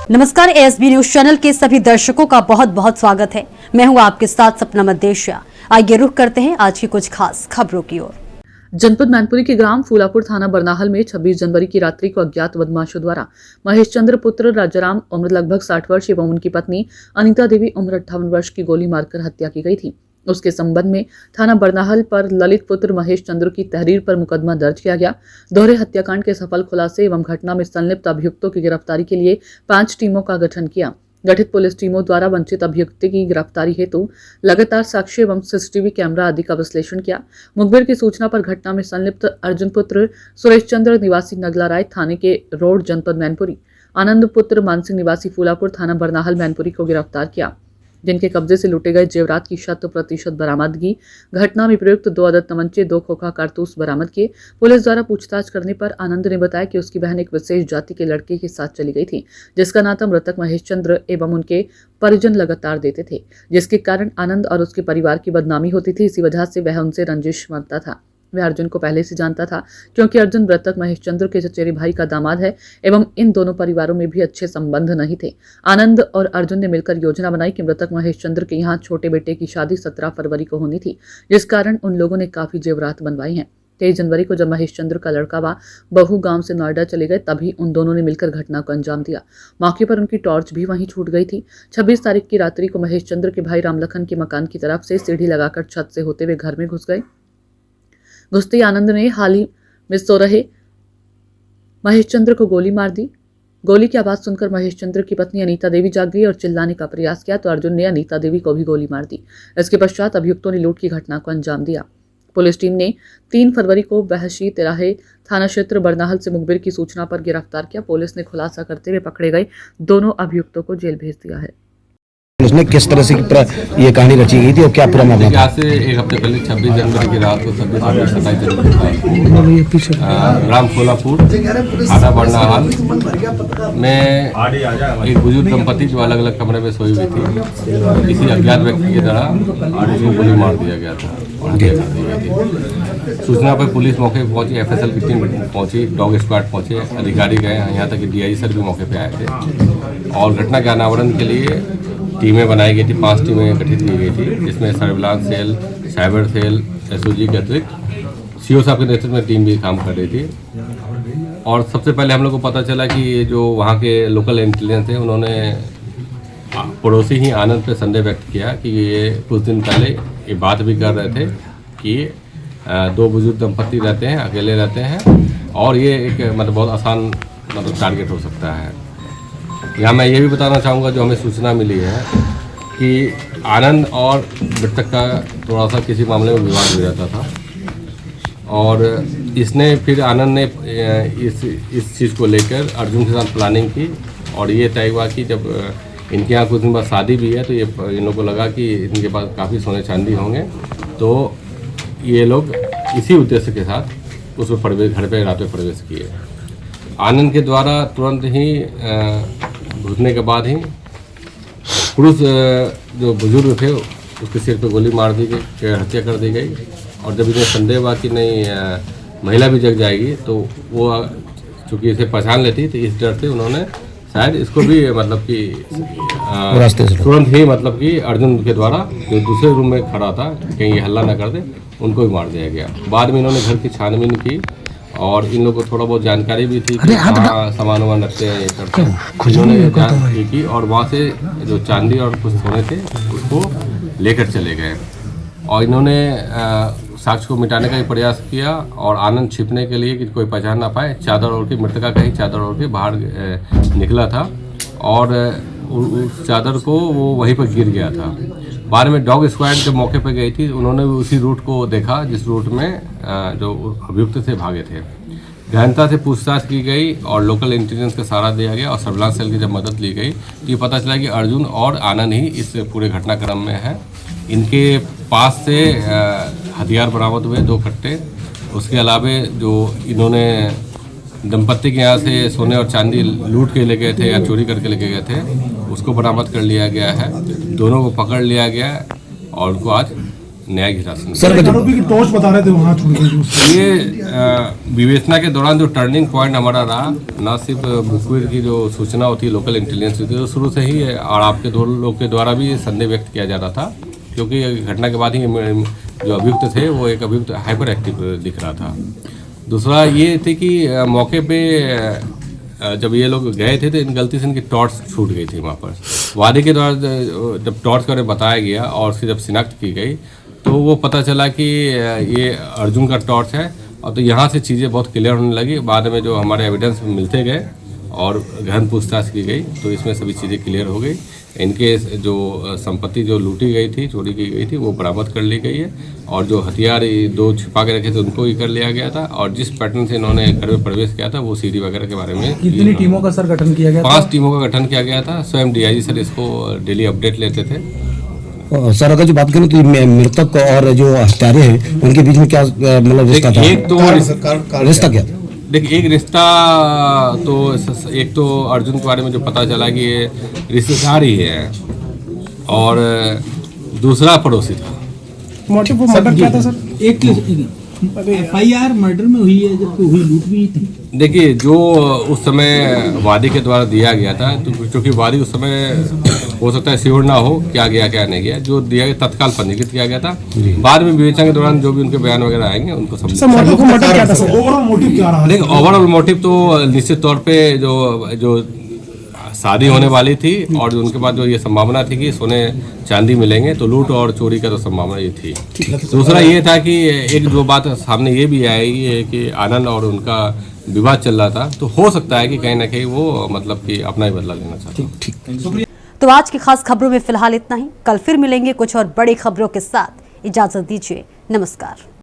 नमस्कार, ASB news channel के सभी दर्शकों का बहुत बहुत स्वागत है। मैं हूं आपके साथ सपना मदेशिया। आइए रुख करते हैं आज की कुछ खास खबरों की ओर। जनपद मैनपुरी के ग्राम फूलापुर थाना बरनाहल में 26 जनवरी की रात्रि को अज्ञात बदमाशों द्वारा महेश चंद्र पुत्र राजाराम उम्र लगभग 60 वर्ष एवं उनकी पत्नी अनीता देवी उम्र 58 वर्ष की गोली मारकर हत्या की गई थी। उसके संबंध में थाना बरनाहल पर ललित पुत्र महेश चंद्र की तहरीर पर मुकदमा दर्ज किया गया। दोहरे हत्याकांड के सफल खुलासे एवं घटना में संलिप्त अभियुक्तों की गिरफ्तारी के लिए 5 टीमों का गठन किया। गठित पुलिस टीमों द्वारा वंचित अभियुक्त की गिरफ्तारी हेतु लगातार साक्ष्य एवं सीसीटीवी कैमरा आदि का विश्लेषण किया। मुखबिर की सूचना पर घटना में संलिप्त अर्जुन पुत्र सुरेश चंद्र निवासी नगला राय थाने के रोड जनपद मैनपुरी, आनंद पुत्र मानसिंह निवासी फूलापुर थाना बरनाहल मैनपुरी को गिरफ्तार किया, जिनके कब्जे से लूटे गए जेवरात की 100% बरामदगी। घटना में प्रयुक्त 2 अदद तमंचे, 2 खोखा कारतूस बरामद किए। पुलिस द्वारा पूछताछ करने पर आनंद ने बताया कि उसकी बहन एक विशेष जाति के लड़के के साथ चली गई थी, जिसका नाता मृतक महेश चंद्र एवं उनके परिजन लगातार देते थे, जिसके कारण आनंद और उसके परिवार की बदनामी होती थी। इसी वजह से वह उनसे रंजिश मानता था। वह अर्जुन को पहले से जानता था, क्योंकि अर्जुन मृतक महेश चंद्र के चचेरे भाई का दामाद है एवं इन दोनों परिवारों में भी अच्छे संबंध नहीं थे। आनंद और अर्जुन ने मिलकर योजना बनाई कि मृतक महेश चंद्र के यहाँ छोटे बेटे की शादी 17 फरवरी को होनी थी, जिस कारण उन लोगों ने काफी जेवरात बनवाई हैं। 23 जनवरी को जब महेश चंद्र का लड़का व बहू गांव से नोएडा चले गए, तभी उन दोनों ने मिलकर घटना को अंजाम दिया। मौके पर उनकी टॉर्च भी वहीं छूट गई थी। 26 तारीख की रात्रि को महेश चंद्र के भाई रामलखन के मकान की तरफ से सीढ़ी लगाकर छत से होते हुए घर में घुस गए। घुसते आनंद ने हाल ही में सो रहे महेश चंद्र को गोली मार दी। गोली की आवाज सुनकर महेश चंद्र की पत्नी अनीता देवी जाग गई और चिल्लाने का प्रयास किया, तो अर्जुन ने अनीता देवी को भी गोली मार दी। इसके पश्चात अभियुक्तों ने लूट की घटना को अंजाम दिया। पुलिस टीम ने 3 फरवरी को बहशी तिराहे थाना क्षेत्र बरनाहल से मुखबिर की सूचना पर गिरफ्तार किया। पुलिस ने खुलासा करते हुए पकड़े गए दोनों अभियुक्तों को जेल भेज दिया है। उसने किस तरह से ये कहानी रची गई थी और क्या पूरा मामला था? आज से एक हफ्ते पहले 26 जनवरी की रात को 27 जनवरी ग्राम फूलापुर थाना बरनाहल में एक बुजुर्ग दंपति जो अलग अलग कमरे में सोई हुई थी, किसी अज्ञात व्यक्ति के द्वारा उसको गोली मार दिया गया था और हत्या कर दी गई थी। सूचना पर पुलिस मौके पर पहुंची, FSL की टीम पहुंची, डॉग स्क्वाड पहुंचे, अधिकारी गए, यहाँ तक कि DIG सर भी मौके पर आए थे और घटना के अनावरण के लिए टीमें बनाई गई थी। 5 टीमें गठित की गई थी, जिसमें surveillance cell, cyber cell, SOG के अतिरिक्त CO साहब के नेतृत्व में टीम भी काम कर रही थी। और सबसे पहले हम लोग को पता चला कि जो वहाँ के लोकल इंटेलिजेंस थे, उन्होंने पड़ोसी ही आनंद पे संदेह व्यक्त किया कि ये कुछ दिन पहले ये बात भी कर रहे थे कि 2 बुजुर्ग दंपति रहते हैं, अकेले रहते हैं और ये एक मतलब बहुत आसान टारगेट हो सकता है। यहाँ मैं ये भी बताना चाहूँगा, जो हमें सूचना मिली है कि आनंद और मृतक का थोड़ा सा किसी मामले में विवाद हो जाता था और इसने फिर आनंद ने इस चीज़ को लेकर अर्जुन के साथ प्लानिंग की और ये तय हुआ कि जब इनके यहाँ कुछ दिन बाद शादी भी है तो ये इन लोगों को लगा कि इनके पास काफ़ी सोने चांदी होंगे, तो ये लोग इसी उद्देश्य के साथ उस पर घर पर रात में प्रवेश किए। आनंद के द्वारा तुरंत ही घुसने के बाद ही पुरुष जो बुजुर्ग थे उसके सिर पे गोली मार दी गई, हत्या कर दी गई। और जब इन्हें संदेह हुआ कि नहीं महिला भी जग जाएगी, तो वो चूँकि इसे पहचान लेती, तो इस डर से उन्होंने शायद इसको भी मतलब कि तुरंत ही मतलब कि अर्जुन के द्वारा जो दूसरे रूम में खड़ा था कहीं ये हल्ला न कर दे, उनको भी मार दिया गया। बाद में इन्होंने घर की छानबीन की और इन लोगों को थोड़ा बहुत जानकारी भी थी कि कहाँ सामान वामान रखते हैं, ये करते हैं। इन्होंने जांच की और वहाँ से जो चांदी और कुछ सोने थे उसको लेकर चले गए और इन्होंने साक्ष्य को मिटाने का भी प्रयास किया और आनंद छिपने के लिए कि कोई पहचान ना पाए, चादर ओढ़ के, मृतका का ही चादर ओढ़ के बाहर निकला था और उस चादर को वो वहीं पर गिर गया था। बाद में डॉग स्क्वाड जब मौके पर गई थी, उन्होंने भी उसी रूट को देखा जिस रूट में जो अभियुक्त थे भागे थे। गहनता से पूछताछ की गई और लोकल इंटेलिजेंस का सहारा दिया गया और सर्विलांस सेल की जब मदद ली गई तो ये पता चला कि अर्जुन और आनंद ही इस पूरे घटनाक्रम में है। इनके पास से हथियार बरामद हुए, 2 कट्टे। उसके अलावा जो इन्होंने दंपत्ति के यहाँ से सोने और चांदी लूट के ले गए थे या चोरी करके लेके गए थे, उसको बरामद कर लिया गया है। दोनों को पकड़ लिया गया और उनको आज न्यायिक हिरासत में। सर आरोपी की टॉर्च बता रहे थे वहाँ छोड़ के। ये विवेचना के दौरान जो टर्निंग पॉइंट हमारा रहा, न सिर्फ मुखबिर की जो सूचना होती है, लोकल इंटेलिजेंस होती है, तो शुरू से ही और आपके दो लोग के द्वारा भी संदेह व्यक्त किया जा रहा था, क्योंकि घटना के बाद ही जो अभियुक्त थे वो एक अभियुक्त हाइपर एक्टिव दिख रहा था। दूसरा ये थे कि मौके पे जब ये लोग गए थे तो इन गलती से इनकी टॉर्च छूट गई थी वहाँ पर। वादे के दौरान जब टॉर्च का उन्हें बताया गया और उसकी जब शिनाख्त की गई तो वो पता चला कि ये अर्जुन का टॉर्च है, और तो यहाँ से चीज़ें बहुत क्लियर होने लगी। बाद में जो हमारे एविडेंस मिलते गए और गहन पूछताछ की गई तो इसमें सभी चीज़ें क्लियर हो गई। इनके जो संपत्ति जो लूटी गई थी, चोरी की गई थी, वो बरामद कर ली गई है, और जो हथियार दो छिपा के रखे थे उनको ही कर लिया गया था, और जिस पैटर्न से इन्होंने घर में प्रवेश किया था वो सीडी वगैरह के बारे में। कितनी टीमों का सर गठन किया गया? 5 टीमों का गठन किया गया था। स्वयं डीआईजी सर इसको डेली अपडेट लेते थे। सर अगर जो बात करें तो मृतक और जो हत्यारे हैं उनके बीच में क्या मतलब रिश्ता था? एक तो रिश्ता क्या? देखिए, एक रिश्ता तो एक तो अर्जुन के बारे में जो पता चला कि ये रिश्तेदार ही है, और दूसरा पड़ोसी था। मोटिव मर्डर क्या था सर? एक FIR मर्डर में हुई है, जबकि हुई लूट भी थी। देखिए, जो उस समय वादी के द्वारा दिया गया था, तो क्योंकि वादी उस समय हो सकता है श्योर ना हो क्या गया क्या नहीं गया, जो दिया गया तत्काल पंजीकृत किया गया था। बाद में विवेचना के दौरान जो भी उनके बयान वगैरह आएंगे उनको समझ। मोटिव क्या था सर? ओवरऑल मोटिव क्या रहा? देखिए, ओवरऑल मोटिव तो निश्चित तौर पे जो शादी होने वाली थी और उनके बाद जो ये संभावना थी कि सोने चांदी मिलेंगे, तो लूट और चोरी का तो संभावना ये थी। दूसरा ये था कि एक दो बात सामने ये भी आई है कि आनंद और उनका विवाद चल रहा था, तो हो सकता है कि कहीं ना कहीं वो मतलब कि अपना ही बदला लेना चाहते। तो आज की खास खबरों में फिलहाल इतना ही। कल फिर मिलेंगे कुछ और बड़ी खबरों के साथ। इजाजत दीजिए, नमस्कार।